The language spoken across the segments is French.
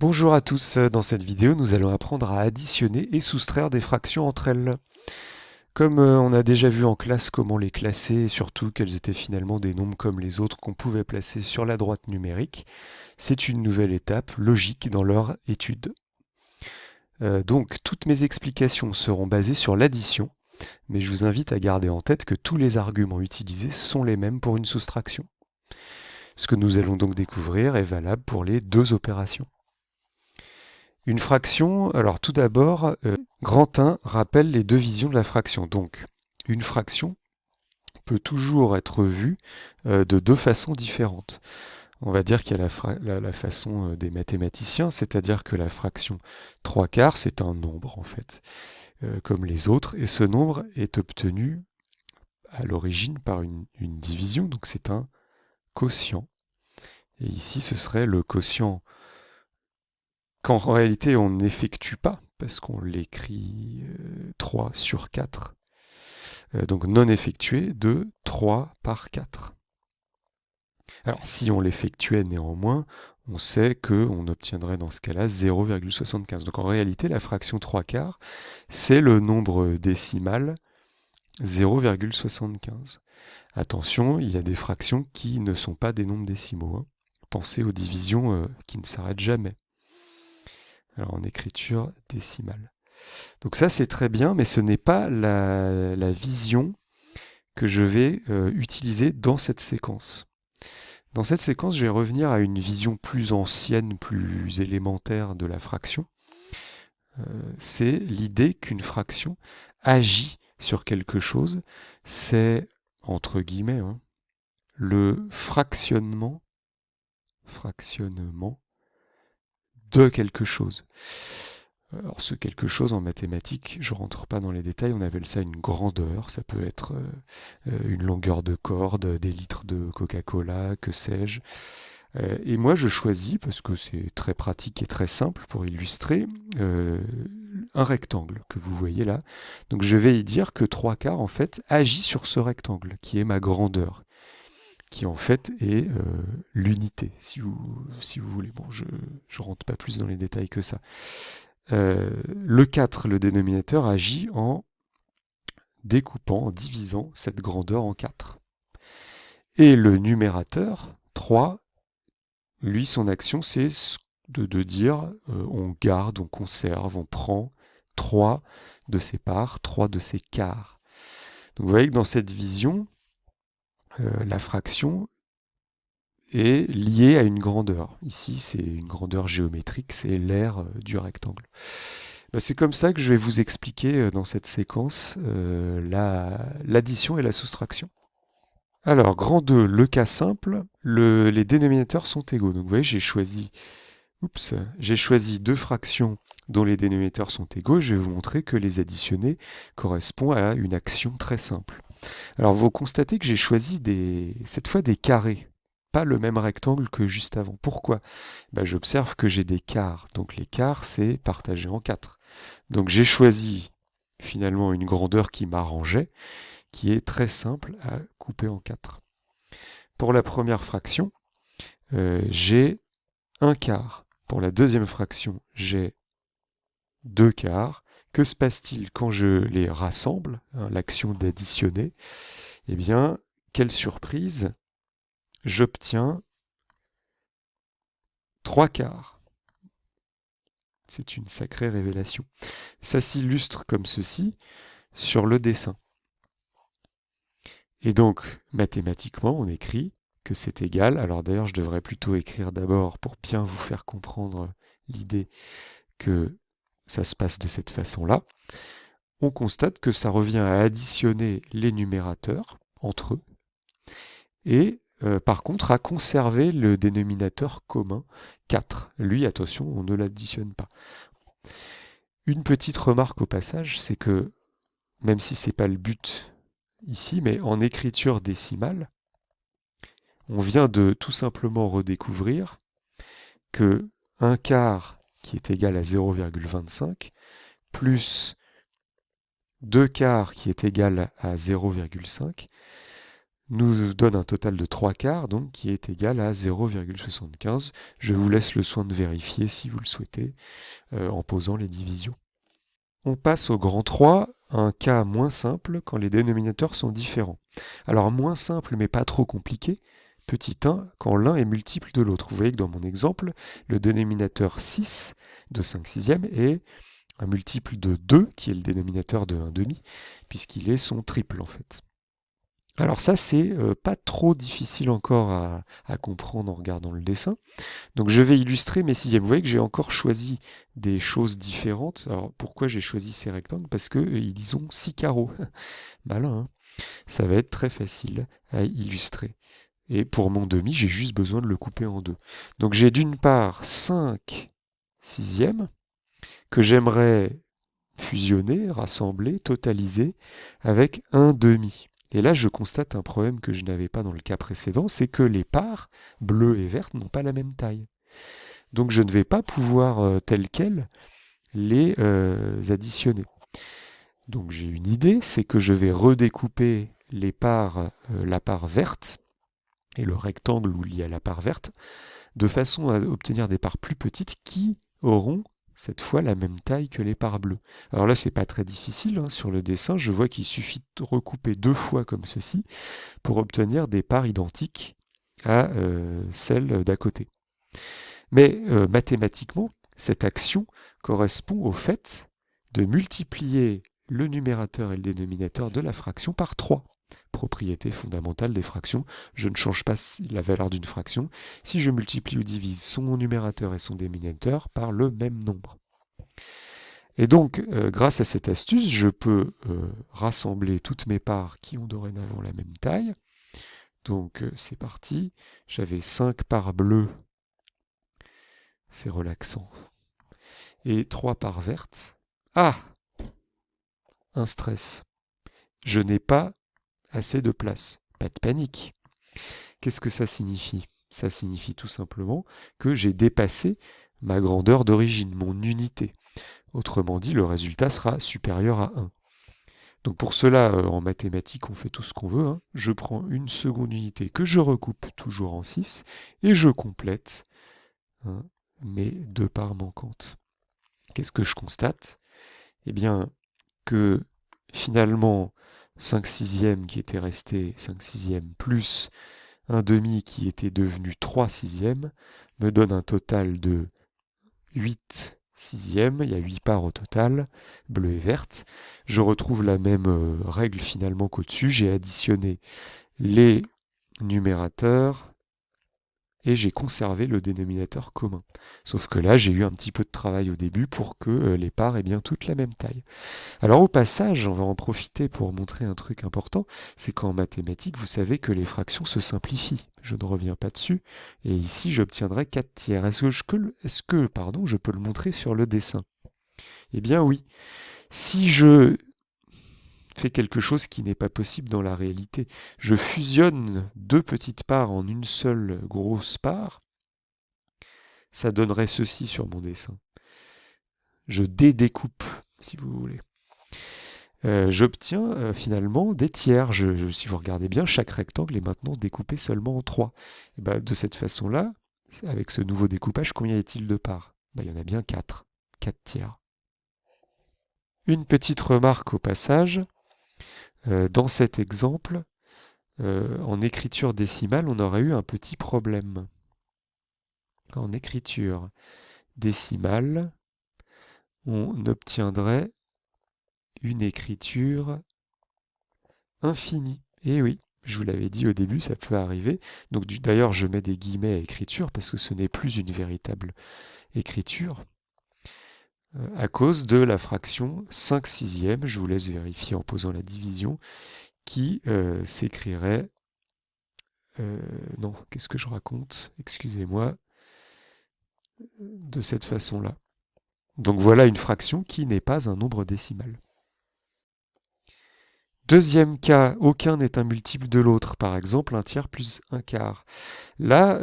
Bonjour à tous, dans cette vidéo nous allons apprendre à additionner et soustraire des fractions entre elles. Comme on a déjà vu en classe comment les classer et surtout qu'elles étaient finalement des nombres comme les autres qu'on pouvait placer sur la droite numérique, c'est une nouvelle étape logique dans leur étude. Donc toutes mes explications seront basées sur l'addition, mais je vous invite à garder en tête que tous les arguments utilisés sont les mêmes pour une soustraction. Ce que nous allons donc découvrir est valable pour les deux opérations. Une fraction, alors tout d'abord, grand 1 rappelle les deux visions de la fraction. Donc, une fraction peut toujours être vue de deux façons différentes. On va dire qu'il y a la façon des mathématiciens, c'est-à-dire que la fraction 3/4, c'est un nombre en fait, comme les autres, et ce nombre est obtenu à l'origine par une division, donc c'est un quotient. Et ici, ce serait le quotient qu'en réalité on n'effectue pas, parce qu'on l'écrit 3 sur 4, donc non effectué de 3 par 4. Alors si on l'effectuait néanmoins, on sait qu'on obtiendrait dans ce cas-là 0,75. Donc en réalité, la fraction 3/4, c'est le nombre décimal 0,75. Attention, il y a des fractions qui ne sont pas des nombres décimaux, hein. Pensez aux divisions qui ne s'arrêtent jamais. Alors en écriture décimale. Donc ça c'est très bien, mais ce n'est pas la vision que je vais utiliser dans cette séquence. Dans cette séquence, je vais revenir à une vision plus ancienne, plus élémentaire de la fraction. C'est l'idée qu'une fraction agit sur quelque chose. C'est, entre guillemets, hein, le fractionnement de quelque chose. Alors ce quelque chose en mathématiques, je ne rentre pas dans les détails, on appelle ça une grandeur, ça peut être une longueur de corde, des litres de Coca-Cola, que sais-je. Et moi je choisis, parce que c'est très pratique et très simple pour illustrer, un rectangle que vous voyez là. Donc je vais y dire que 3/4 en fait agit sur ce rectangle, qui est ma grandeur, qui en fait est l'unité, si vous voulez. Bon, je ne rentre pas plus dans les détails que ça. Le 4, le dénominateur, agit en découpant, en divisant cette grandeur en 4. Et le numérateur, 3, lui, son action, c'est de dire on garde, on conserve, on prend 3 de ses parts, 3 de ses quarts. Donc vous voyez que dans cette vision, la fraction est liée à une grandeur. Ici, c'est une grandeur géométrique, c'est l'aire du rectangle. C'est comme ça que je vais vous expliquer dans cette séquence l'addition et la soustraction. Alors, grand 2, le cas simple, les dénominateurs sont égaux. Donc vous voyez, j'ai choisi deux fractions dont les dénominateurs sont égaux. Je vais vous montrer que les additionner correspond à une action très simple. Alors vous constatez que j'ai choisi cette fois des carrés, pas le même rectangle que juste avant. Pourquoi? J'observe que j'ai des quarts. Donc les quarts, c'est partagé en 4. Donc j'ai choisi finalement une grandeur qui m'arrangeait, qui est très simple à couper en 4. Pour la première fraction, j'ai un quart. Pour la deuxième fraction, j'ai 2 quarts. Que se passe-t-il quand je les rassemble, hein, l'action d'additionner? Eh bien, quelle surprise, j'obtiens 3 quarts. C'est une sacrée révélation. Ça s'illustre comme ceci sur le dessin. Et donc, mathématiquement, on écrit que c'est égal. Alors d'ailleurs, je devrais plutôt écrire d'abord pour bien vous faire comprendre l'idée que ça se passe de cette façon-là. On constate que ça revient à additionner les numérateurs entre eux et par contre à conserver le dénominateur commun 4. Lui, attention, on ne l'additionne pas. Une petite remarque au passage, c'est que même si ce n'est pas le but ici, mais en écriture décimale, on vient de tout simplement redécouvrir que 1 quart qui est égal à 0,25 plus 2 quarts qui est égal à 0,5 nous donne un total de 3/4, donc qui est égal à 0,75. Je vous laisse le soin de vérifier si vous le souhaitez en posant les divisions. On passe au grand 3, un cas moins simple quand les dénominateurs sont différents. Alors moins simple mais pas trop compliqué, petit 1 quand l'un est multiple de l'autre. Vous voyez que dans mon exemple, le dénominateur 6 de 5/6 est un multiple de 2 qui est le dénominateur de 1/2 puisqu'il est son triple en fait. Alors ça c'est pas trop difficile encore à comprendre en regardant le dessin. Donc je vais illustrer mes sixièmes. Vous voyez que j'ai encore choisi des choses différentes. Alors pourquoi j'ai choisi ces rectangles? Parce qu'ils ont 6 carreaux. Malin, hein? Ça va être très facile à illustrer. Et pour mon demi, j'ai juste besoin de le couper en deux. Donc j'ai d'une part 5 sixièmes que j'aimerais fusionner, rassembler, totaliser avec un demi. Et là, je constate un problème que je n'avais pas dans le cas précédent, c'est que les parts bleues et vertes n'ont pas la même taille. Donc je ne vais pas pouvoir, telles quelles, les additionner. Donc j'ai une idée, c'est que je vais redécouper les parts, la part verte et le rectangle où il y a la part verte, de façon à obtenir des parts plus petites qui auront cette fois la même taille que les parts bleues. Alors là, c'est pas très difficile, hein. Sur le dessin, je vois qu'il suffit de recouper 2 fois comme ceci pour obtenir des parts identiques à celles d'à côté. Mais mathématiquement, cette action correspond au fait de multiplier le numérateur et le dénominateur de la fraction par 3. Propriété fondamentale des fractions, je ne change pas la valeur d'une fraction si je multiplie ou divise son numérateur et son dénominateur par le même nombre. Et donc, grâce à cette astuce, je peux rassembler toutes mes parts qui ont dorénavant la même taille. Donc, c'est parti. J'avais 5 parts bleues, c'est relaxant, et 3 parts vertes. Ah! Un stress. Je n'ai pas assez de place. Pas de panique. Qu'est-ce que ça signifie? Ça signifie tout simplement que j'ai dépassé ma grandeur d'origine, mon unité. Autrement dit, le résultat sera supérieur à 1. Donc pour cela, en mathématiques, on fait tout ce qu'on veut, hein. Je prends une seconde unité que je recoupe toujours en 6 et je complète, hein, mes 2 parts manquantes. Qu'est-ce que je constate? Eh bien, que finalement, 5/6 qui était resté 5/6 plus un demi qui était devenu 3/6 me donne un total de 8/6. Il y a 8 parts au total, bleues et vertes. Je retrouve la même règle finalement qu'au-dessus. J'ai additionné les numérateurs et j'ai conservé le dénominateur commun. Sauf que là, j'ai eu un petit peu de travail au début pour que les parts aient bien toutes la même taille. Alors au passage, on va en profiter pour montrer un truc important, c'est qu'en mathématiques, vous savez que les fractions se simplifient. Je ne reviens pas dessus. Et ici, j'obtiendrai 4 tiers. Est-ce que je peux le montrer sur le dessin? Eh bien oui. Si je fais quelque chose qui n'est pas possible dans la réalité, je fusionne 2 petites parts en une seule grosse part, ça donnerait ceci sur mon dessin. Je dédécoupe, si vous voulez. J'obtiens finalement des tiers. Si vous regardez bien, chaque rectangle est maintenant découpé seulement en 3. Et ben, de cette façon-là, avec ce nouveau découpage, combien y a-t-il de parts? Ben, il y en a bien 4. 4 tiers. Une petite remarque au passage. Dans cet exemple, en écriture décimale, on aurait eu un petit problème. En écriture décimale, on obtiendrait une écriture infinie. Et oui, je vous l'avais dit au début, ça peut arriver. Donc d'ailleurs, je mets des guillemets à écriture parce que ce n'est plus une véritable écriture. À cause de la fraction 5/6, je vous laisse vérifier en posant la division, qui s'écrirait... non, qu'est-ce que je raconte? Excusez-moi. De cette façon-là. Donc voilà une fraction qui n'est pas un nombre décimal. Deuxième cas, aucun n'est un multiple de l'autre, par exemple un tiers plus un quart. Là,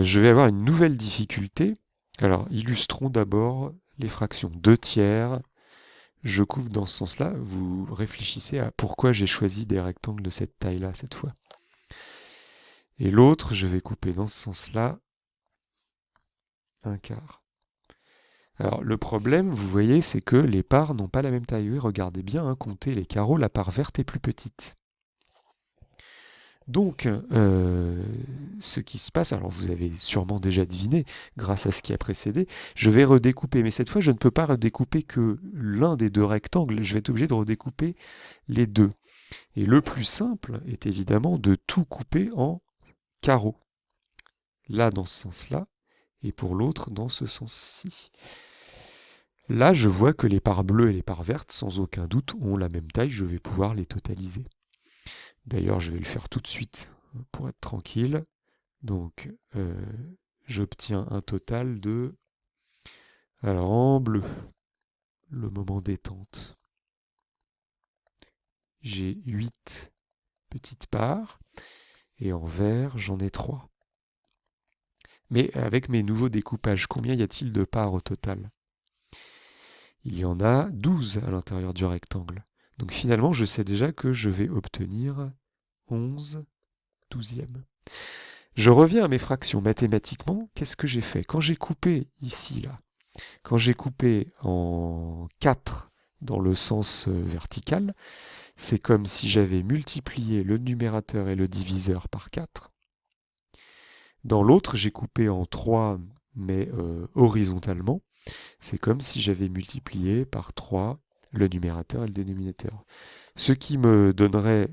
je vais avoir une nouvelle difficulté. Alors, illustrons d'abord les fractions. 2 tiers, je coupe dans ce sens-là. Vous réfléchissez à pourquoi j'ai choisi des rectangles de cette taille-là cette fois. Et l'autre, je vais couper dans ce sens-là 1/4. Alors le problème, vous voyez, c'est que les parts n'ont pas la même taille. Oui, regardez bien, hein, comptez les carreaux, la part verte est plus petite. Donc, ce qui se passe, alors vous avez sûrement déjà deviné, grâce à ce qui a précédé, je vais redécouper, mais cette fois je ne peux pas redécouper que l'un des deux rectangles, je vais être obligé de redécouper les deux. Et le plus simple est évidemment de tout couper en carreaux. Là dans ce sens-là, et pour l'autre dans ce sens-ci. Là, je vois que les parts bleues et les parts vertes, sans aucun doute, ont la même taille, je vais pouvoir les totaliser. D'ailleurs, je vais le faire tout de suite pour être tranquille. Donc, j'obtiens un total de... Alors, en bleu, le moment détente, j'ai 8 petites parts, et en vert, j'en ai 3. Mais avec mes nouveaux découpages, combien y a-t-il de parts au total? Il y en a 12 à l'intérieur du rectangle. Donc finalement, je sais déjà que je vais obtenir 11 douzièmes. Je reviens à mes fractions. Mathématiquement, qu'est-ce que j'ai fait? Quand j'ai coupé ici, là, quand j'ai coupé en 4 dans le sens vertical, c'est comme si j'avais multiplié le numérateur et le diviseur par 4. Dans l'autre, j'ai coupé en 3, mais horizontalement. C'est comme si j'avais multiplié par 3 le numérateur et le dénominateur. Ce qui me donnerait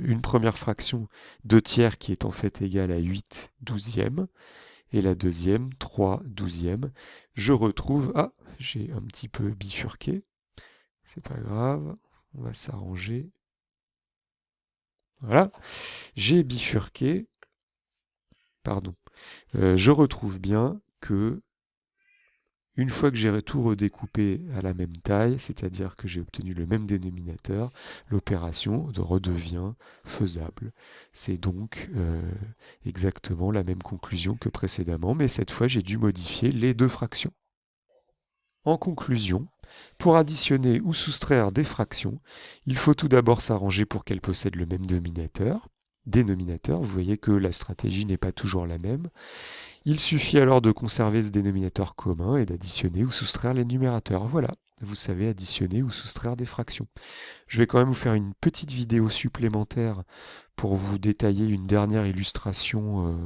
une première fraction 2 tiers qui est en fait égale à 8 douzièmes, et la deuxième 3 douzièmes. Je retrouve... Ah, j'ai un petit peu bifurqué, c'est pas grave, on va s'arranger. Voilà, j'ai bifurqué, pardon. Je retrouve bien que une fois que j'ai tout redécoupé à la même taille, c'est-à-dire que j'ai obtenu le même dénominateur, l'opération redevient faisable. C'est donc exactement la même conclusion que précédemment, mais cette fois j'ai dû modifier les deux fractions. En conclusion, pour additionner ou soustraire des fractions, il faut tout d'abord s'arranger pour qu'elles possèdent le même dénominateur. Vous voyez que la stratégie n'est pas toujours la même. Il suffit alors de conserver ce dénominateur commun et d'additionner ou soustraire les numérateurs. Voilà, vous savez additionner ou soustraire des fractions. Je vais quand même vous faire une petite vidéo supplémentaire pour vous détailler une dernière illustration,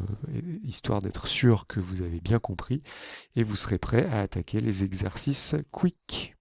histoire d'être sûr que vous avez bien compris, et vous serez prêt à attaquer les exercices quick.